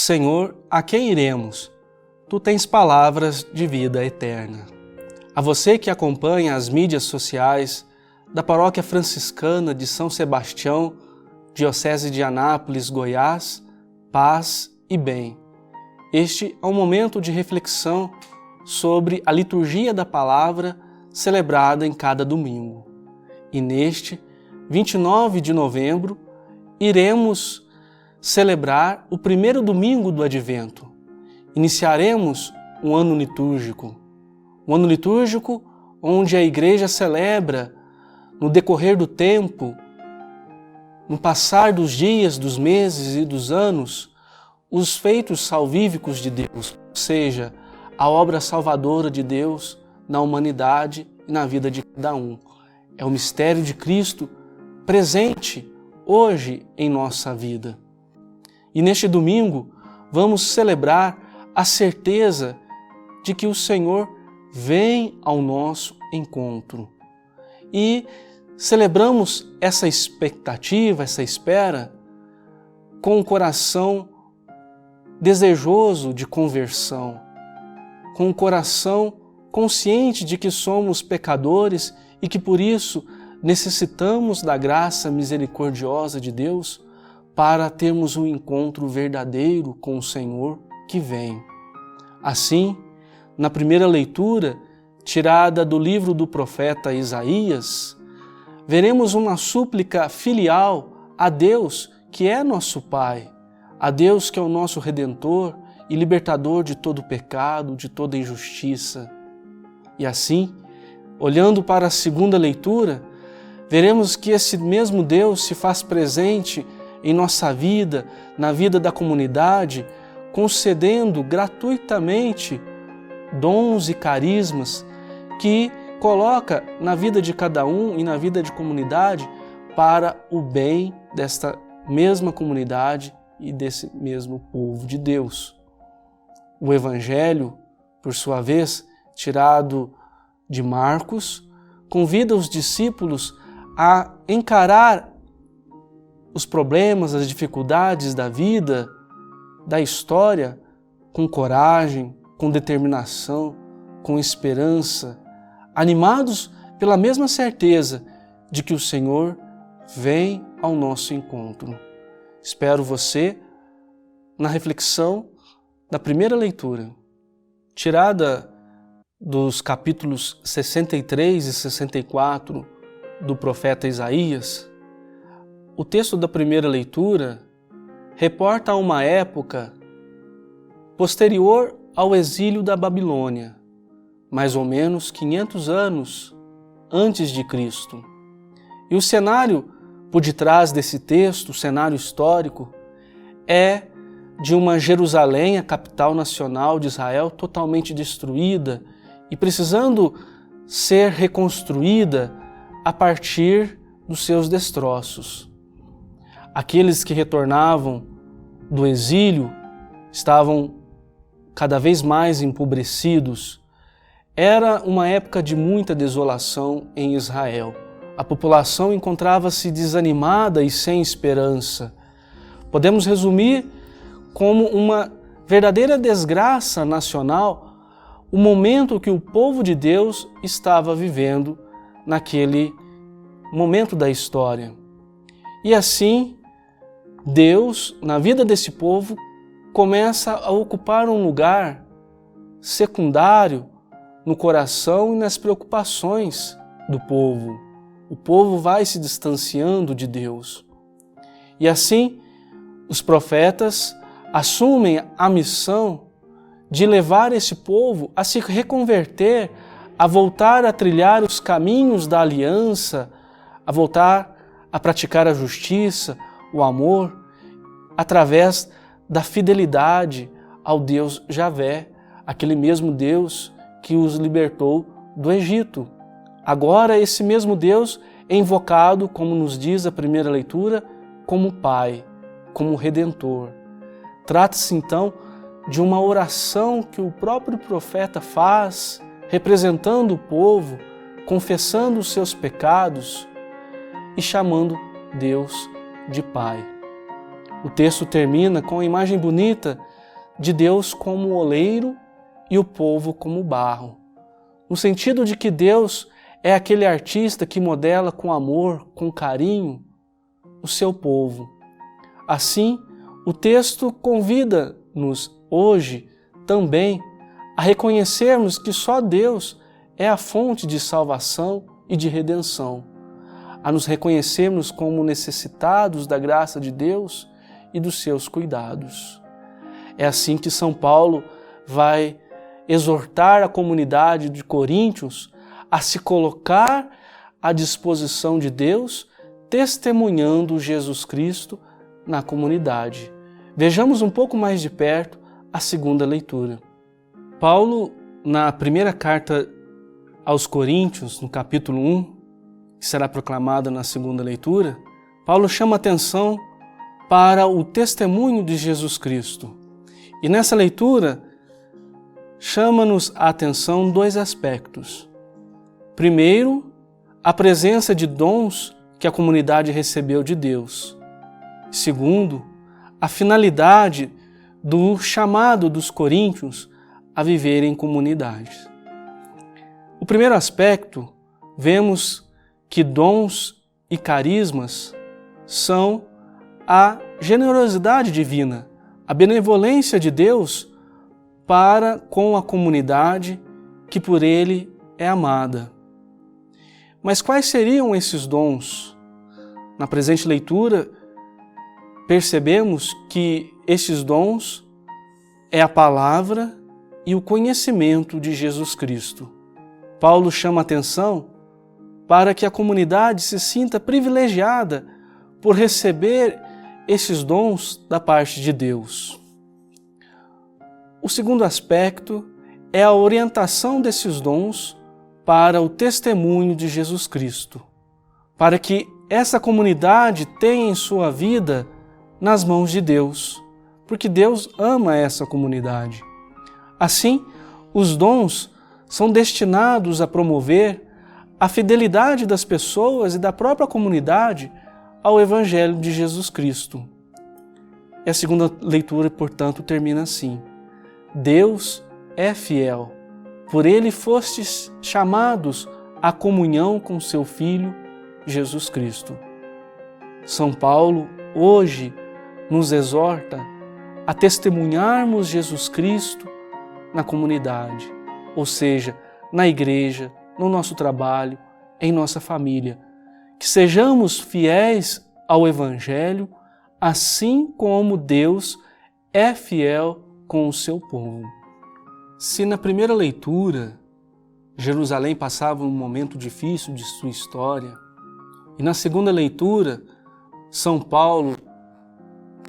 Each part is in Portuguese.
Senhor, a quem iremos? Tu tens palavras de vida eterna. A você que acompanha as mídias sociais da Paróquia Franciscana de São Sebastião, Diocese de Anápolis, Goiás, paz e bem. Este é um momento de reflexão sobre a liturgia da palavra celebrada em cada domingo. E neste 29 de novembro, iremos celebrar o primeiro domingo do Advento. Iniciaremos um ano litúrgico onde a Igreja celebra, no decorrer do tempo, no passar dos dias, dos meses e dos anos, os feitos salvíficos de Deus, ou seja, a obra salvadora de Deus na humanidade e na vida de cada um. É o mistério de Cristo presente hoje em nossa vida. E neste domingo vamos celebrar a certeza de que o Senhor vem ao nosso encontro. E celebramos essa expectativa, essa espera, com o coração desejoso de conversão, com o coração consciente de que somos pecadores e que por isso necessitamos da graça misericordiosa de Deus para termos um encontro verdadeiro com o Senhor que vem. Assim, na primeira leitura, tirada do livro do profeta Isaías, veremos uma súplica filial a Deus, que é nosso Pai, a Deus que é o nosso Redentor e libertador de todo pecado, de toda injustiça. E assim, olhando para a segunda leitura, veremos que esse mesmo Deus se faz presente em nossa vida, na vida da comunidade, concedendo gratuitamente dons e carismas que coloca na vida de cada um e na vida de comunidade para o bem desta mesma comunidade e desse mesmo povo de Deus. O Evangelho, por sua vez, tirado de Marcos, convida os discípulos a encarar os problemas, as dificuldades da vida, da história, com coragem, com determinação, com esperança, animados pela mesma certeza de que o Senhor vem ao nosso encontro. Espero você na reflexão da primeira leitura, tirada dos capítulos 63 e 64 do profeta Isaías. O texto da primeira leitura reporta uma época posterior ao exílio da Babilônia, mais ou menos 500 anos antes de Cristo. E o cenário por detrás desse texto, o cenário histórico, é de uma Jerusalém, a capital nacional de Israel, totalmente destruída e precisando ser reconstruída a partir dos seus destroços. Aqueles que retornavam do exílio estavam cada vez mais empobrecidos. Era uma época de muita desolação em Israel. A população encontrava-se desanimada e sem esperança. Podemos resumir como uma verdadeira desgraça nacional o momento que o povo de Deus estava vivendo naquele momento da história. E assim, Deus, na vida desse povo, começa a ocupar um lugar secundário no coração e nas preocupações do povo. O povo vai se distanciando de Deus. E assim, os profetas assumem a missão de levar esse povo a se reconverter, a voltar a trilhar os caminhos da aliança, a voltar a praticar a justiça, o amor, através da fidelidade ao Deus Javé, aquele mesmo Deus que os libertou do Egito. Agora esse mesmo Deus é invocado, como nos diz a primeira leitura, como Pai, como Redentor. Trata-se então de uma oração que o próprio profeta faz, representando o povo, confessando os seus pecados e chamando Deus de Pai. O texto termina com a imagem bonita de Deus como oleiro e o povo como barro, no sentido de que Deus é aquele artista que modela com amor, com carinho, o seu povo. Assim, o texto convida-nos hoje também a reconhecermos que só Deus é a fonte de salvação e de redenção, a nos reconhecermos como necessitados da graça de Deus e dos seus cuidados. É assim que São Paulo vai exortar a comunidade de Coríntios a se colocar à disposição de Deus, testemunhando Jesus Cristo na comunidade. Vejamos um pouco mais de perto a segunda leitura. Paulo, na primeira carta aos Coríntios, no capítulo 1, que será proclamada na segunda leitura, Paulo chama atenção para o testemunho de Jesus Cristo. E nessa leitura, chama-nos a atenção dois aspectos. Primeiro, a presença de dons que a comunidade recebeu de Deus. Segundo, a finalidade do chamado dos coríntios a viver em comunidades. O primeiro aspecto, vemos que dons e carismas são a generosidade divina, a benevolência de Deus para com a comunidade que por Ele é amada. Mas quais seriam esses dons? Na presente leitura, percebemos que esses dons é a palavra e o conhecimento de Jesus Cristo. Paulo chama atenção para que a comunidade se sinta privilegiada por receber esses dons da parte de Deus. O segundo aspecto é a orientação desses dons para o testemunho de Jesus Cristo, para que essa comunidade tenha em sua vida nas mãos de Deus, porque Deus ama essa comunidade. Assim, os dons são destinados a promover a fidelidade das pessoas e da própria comunidade ao Evangelho de Jesus Cristo. E a segunda leitura, portanto, termina assim: Deus é fiel, por Ele fostes chamados à comunhão com seu Filho, Jesus Cristo. São Paulo, hoje, nos exorta a testemunharmos Jesus Cristo na comunidade, ou seja, na igreja, no nosso trabalho, em nossa família. Que sejamos fiéis ao Evangelho, assim como Deus é fiel com o seu povo. Se na primeira leitura Jerusalém passava um momento difícil de sua história, e na segunda leitura São Paulo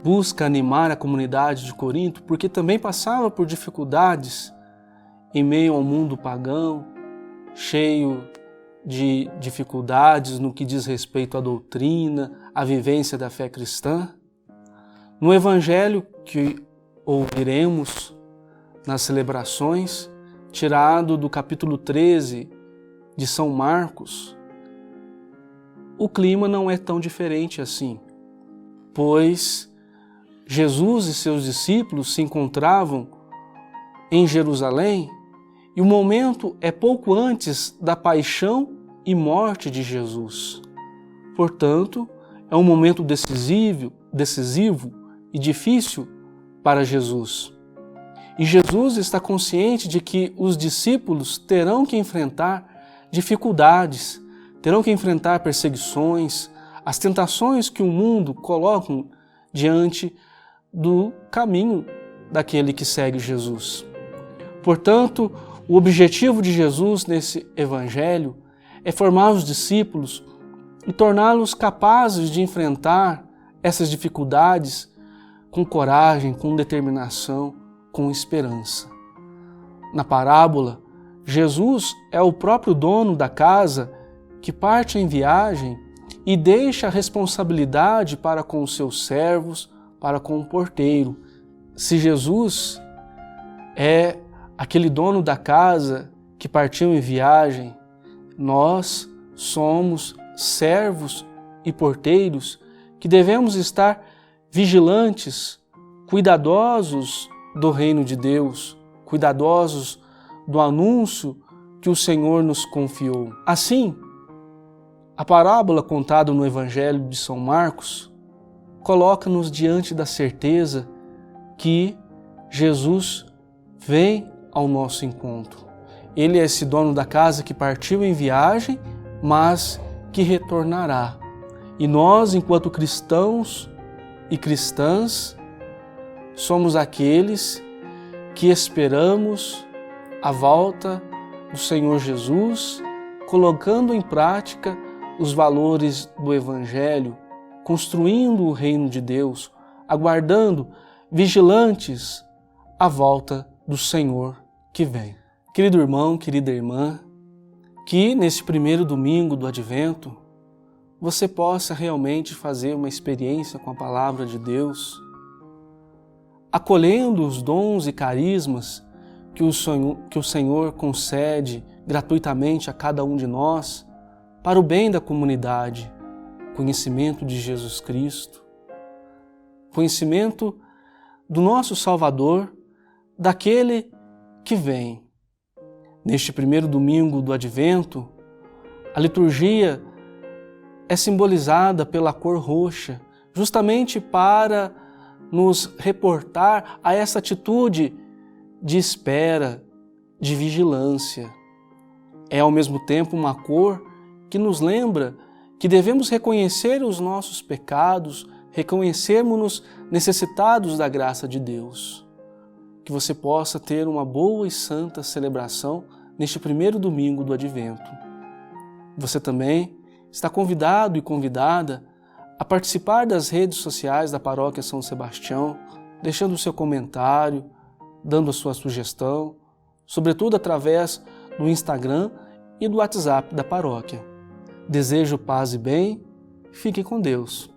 busca animar a comunidade de Corinto porque também passava por dificuldades em meio ao mundo pagão, cheio de dificuldades no que diz respeito à doutrina, à vivência da fé cristã. No Evangelho que ouviremos nas celebrações, tirado do capítulo 13 de São Marcos, o clima não é tão diferente assim, pois Jesus e seus discípulos se encontravam em Jerusalém e o momento é pouco antes da paixão e morte de Jesus. Portanto, é um momento decisivo e difícil para Jesus. E Jesus está consciente de que os discípulos terão que enfrentar dificuldades, terão que enfrentar perseguições, as tentações que o mundo coloca diante do caminho daquele que segue Jesus. Portanto, o objetivo de Jesus nesse Evangelho é formar os discípulos e torná-los capazes de enfrentar essas dificuldades com coragem, com determinação, com esperança. Na parábola, Jesus é o próprio dono da casa que parte em viagem e deixa a responsabilidade para com os seus servos, para com o porteiro. Se Jesus é aquele dono da casa que partiu em viagem, nós somos servos e porteiros que devemos estar vigilantes, cuidadosos do reino de Deus, cuidadosos do anúncio que o Senhor nos confiou. Assim, a parábola contada no Evangelho de São Marcos coloca-nos diante da certeza que Jesus vem ao nosso encontro. Ele é esse dono da casa que partiu em viagem, mas que retornará. E nós, enquanto cristãos e cristãs, somos aqueles que esperamos a volta do Senhor Jesus, colocando em prática os valores do Evangelho, construindo o reino de Deus, aguardando, vigilantes, a volta do Senhor que vem. Querido irmão, querida irmã, que nesse primeiro domingo do Advento, você possa realmente fazer uma experiência com a Palavra de Deus, acolhendo os dons e carismas que o Senhor concede gratuitamente a cada um de nós, para o bem da comunidade, conhecimento de Jesus Cristo, conhecimento do nosso Salvador, daquele que vem. Neste primeiro domingo do Advento, a liturgia é simbolizada pela cor roxa, justamente para nos reportar a essa atitude de espera, de vigilância. É ao mesmo tempo uma cor que nos lembra que devemos reconhecer os nossos pecados, reconhecermos-nos necessitados da graça de Deus. Que você possa ter uma boa e santa celebração neste primeiro domingo do Advento. Você também está convidado e convidada a participar das redes sociais da Paróquia São Sebastião, deixando o seu comentário, dando a sua sugestão, sobretudo através do Instagram e do WhatsApp da paróquia. Desejo paz e bem, fique com Deus.